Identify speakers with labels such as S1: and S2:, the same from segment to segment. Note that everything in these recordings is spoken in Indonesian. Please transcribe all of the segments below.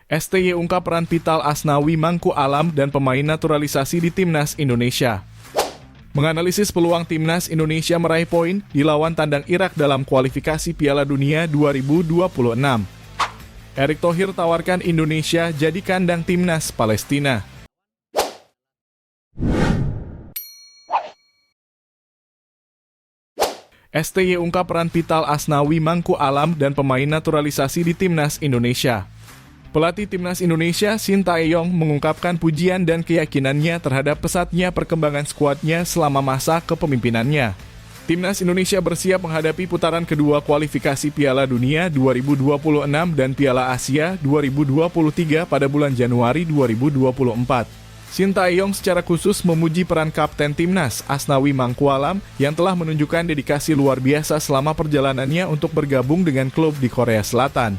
S1: STY ungkap peran vital Asnawi Mangku Alam dan pemain naturalisasi di Timnas Indonesia. Menganalisis peluang Timnas Indonesia meraih poin di lawan tandang Irak dalam kualifikasi Piala Dunia 2026. Erick Thohir tawarkan Indonesia jadi kandang Timnas Palestina. STY ungkap peran vital Asnawi Mangku Alam dan pemain naturalisasi di Timnas Indonesia. Pelatih Timnas Indonesia Sintayong mengungkapkan pujian dan keyakinannya terhadap pesatnya perkembangan skuadnya selama masa kepemimpinannya. Timnas Indonesia bersiap menghadapi putaran kedua kualifikasi Piala Dunia 2026 dan Piala Asia 2023 pada bulan Januari 2024. Sintayong secara khusus memuji peran Kapten Timnas Asnawi Mangku Alam yang telah menunjukkan dedikasi luar biasa selama perjalanannya untuk bergabung dengan klub di Korea Selatan.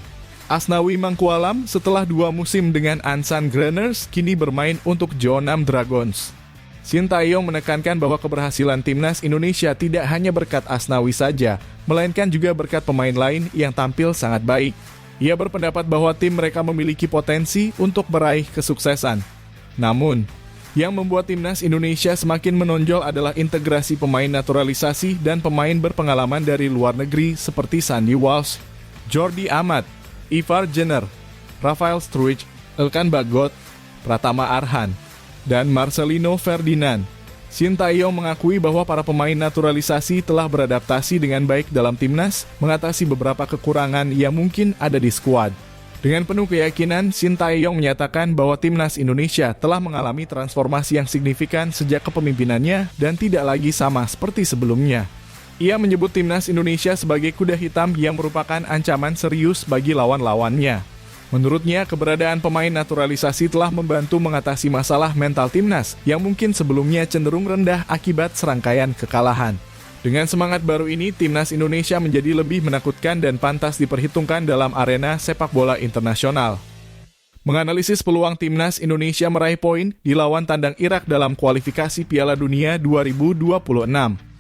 S1: Asnawi Mangku Alam setelah 2 musim dengan Ansan Gunners kini bermain untuk Jeonnam Dragons. Sintayong menekankan bahwa keberhasilan Timnas Indonesia tidak hanya berkat Asnawi saja, melainkan juga berkat pemain lain yang tampil sangat baik. Ia berpendapat bahwa tim mereka memiliki potensi untuk meraih kesuksesan. Namun, yang membuat Timnas Indonesia semakin menonjol adalah integrasi pemain naturalisasi dan pemain berpengalaman dari luar negeri seperti Sandy Walsh, Jordi Amat, Ivar Jenner, Rafael Struijk, Elkan Bagot, Pratama Arhan, dan Marcelino Ferdinand. Sintayong mengakui bahwa para pemain naturalisasi telah beradaptasi dengan baik dalam Timnas, mengatasi beberapa kekurangan yang mungkin ada di skuad. Dengan penuh keyakinan, Sintayong menyatakan bahwa Timnas Indonesia telah mengalami transformasi yang signifikan sejak kepemimpinannya dan tidak lagi sama seperti sebelumnya. Ia menyebut Timnas Indonesia sebagai kuda hitam yang merupakan ancaman serius bagi lawan-lawannya. Menurutnya, keberadaan pemain naturalisasi telah membantu mengatasi masalah mental Timnas yang mungkin sebelumnya cenderung rendah akibat serangkaian kekalahan. Dengan semangat baru ini, Timnas Indonesia menjadi lebih menakutkan dan pantas diperhitungkan dalam arena sepak bola internasional. Menganalisis peluang Timnas Indonesia meraih poin di lawan tandang Irak dalam kualifikasi Piala Dunia 2026.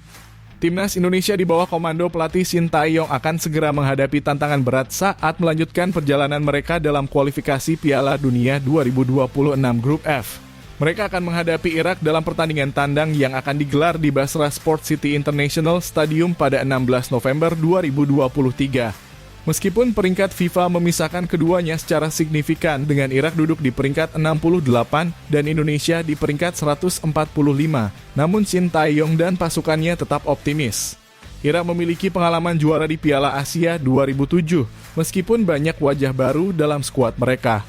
S1: Timnas Indonesia di bawah komando pelatih Sintayong akan segera menghadapi tantangan berat saat melanjutkan perjalanan mereka dalam kualifikasi Piala Dunia 2026 Grup F. Mereka akan menghadapi Irak dalam pertandingan tandang yang akan digelar di Basra Sport City International Stadium pada 16 November 2023. Meskipun peringkat FIFA memisahkan keduanya secara signifikan dengan Irak duduk di peringkat 68 dan Indonesia di peringkat 145, namun Sintayong dan pasukannya tetap optimis. Irak memiliki pengalaman juara di Piala Asia 2007, meskipun banyak wajah baru dalam skuad mereka.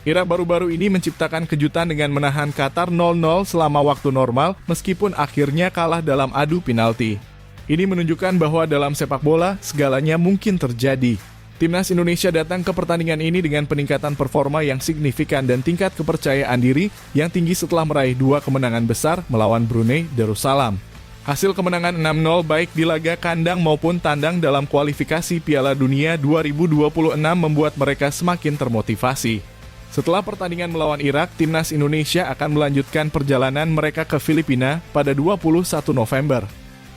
S1: Irak baru-baru ini menciptakan kejutan dengan menahan Qatar 0-0 selama waktu normal meskipun akhirnya kalah dalam adu penalti. Ini menunjukkan bahwa dalam sepak bola segalanya mungkin terjadi. Timnas Indonesia datang ke pertandingan ini dengan peningkatan performa yang signifikan dan tingkat kepercayaan diri yang tinggi setelah meraih 2 kemenangan besar melawan Brunei Darussalam. Hasil kemenangan 6-0 baik di laga kandang maupun tandang dalam kualifikasi Piala Dunia 2026 membuat mereka semakin termotivasi. Setelah pertandingan melawan Irak, Timnas Indonesia akan melanjutkan perjalanan mereka ke Filipina pada 21 November.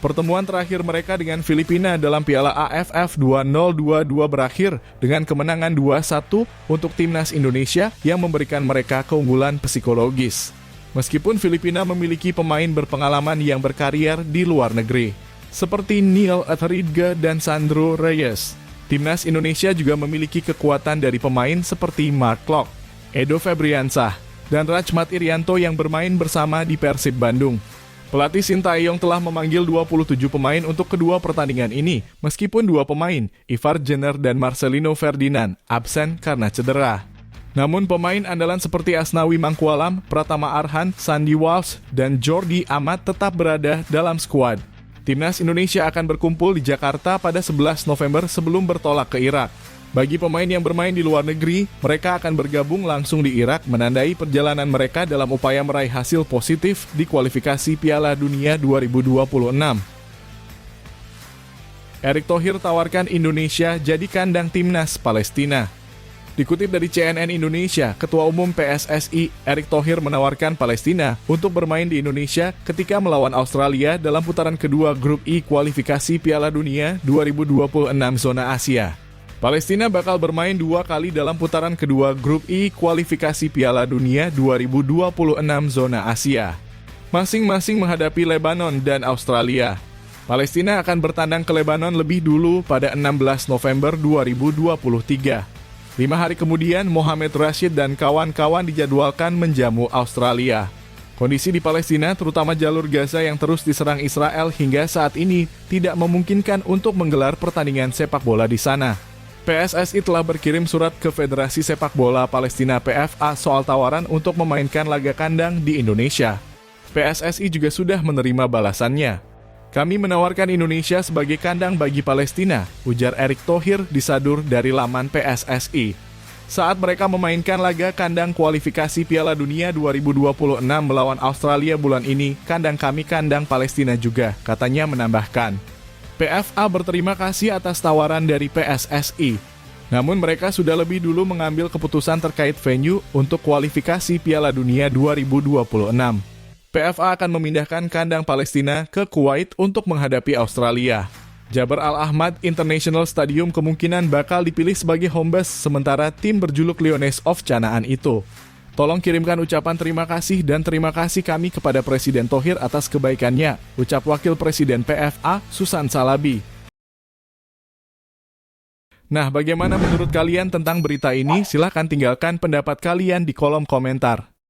S1: Pertemuan terakhir mereka dengan Filipina dalam Piala AFF 2022 berakhir dengan kemenangan 2-1 untuk Timnas Indonesia yang memberikan mereka keunggulan psikologis. Meskipun Filipina memiliki pemain berpengalaman yang berkarier di luar negeri, seperti Neil Etheridge dan Sandro Reyes, Timnas Indonesia juga memiliki kekuatan dari pemain seperti Mark Klok, Edo Febriansah, dan Rachmat Irianto yang bermain bersama di Persib Bandung. Pelatih Sintayong telah memanggil 27 pemain untuk kedua pertandingan ini, meskipun 2 pemain, Ivar Jenner dan Marcelino Ferdinand, absen karena cedera. Namun pemain andalan seperti Asnawi Mangku Alam, Pratama Arhan, Sandy Walsh, dan Jordi Amat tetap berada dalam skuad. Timnas Indonesia akan berkumpul di Jakarta pada 11 November sebelum bertolak ke Irak. Bagi pemain yang bermain di luar negeri, mereka akan bergabung langsung di Irak menandai perjalanan mereka dalam upaya meraih hasil positif di kualifikasi Piala Dunia 2026. Erick Thohir tawarkan Indonesia jadi kandang Timnas Palestina. Dikutip dari CNN Indonesia, Ketua Umum PSSI Erick Thohir menawarkan Palestina untuk bermain di Indonesia ketika melawan Australia dalam putaran kedua Grup I kualifikasi Piala Dunia 2026 zona Asia. Palestina bakal bermain 2 kali dalam putaran kedua Grup I kualifikasi Piala Dunia 2026 zona Asia. Masing-masing menghadapi Lebanon dan Australia. Palestina akan bertandang ke Lebanon lebih dulu pada 16 November 2023. 5 hari kemudian, Mohamed Rashid dan kawan-kawan dijadwalkan menjamu Australia. Kondisi di Palestina, terutama jalur Gaza yang terus diserang Israel hingga saat ini, tidak memungkinkan untuk menggelar pertandingan sepak bola di sana. PSSI telah berkirim surat ke Federasi Sepak Bola Palestina PFA soal tawaran untuk memainkan laga kandang di Indonesia. PSSI juga sudah menerima balasannya. Kami menawarkan Indonesia sebagai kandang bagi Palestina, ujar Erick Thohir disadur dari laman PSSI. Saat mereka memainkan laga kandang kualifikasi Piala Dunia 2026 melawan Australia bulan ini, kandang kami kandang Palestina juga, katanya menambahkan. PFA berterima kasih atas tawaran dari PSSI. Namun mereka sudah lebih dulu mengambil keputusan terkait venue untuk kualifikasi Piala Dunia 2026. PFA akan memindahkan kandang Palestina ke Kuwait untuk menghadapi Australia. Jabir Al-Ahmad International Stadium kemungkinan bakal dipilih sebagai home base sementara tim berjuluk Lions of Canaan itu. Tolong kirimkan ucapan terima kasih dan terima kasih kami kepada Presiden Thohir atas kebaikannya, ucap Wakil Presiden PFA, Susan Salabi. Nah, bagaimana menurut kalian tentang berita ini? Silahkan tinggalkan pendapat kalian di kolom komentar.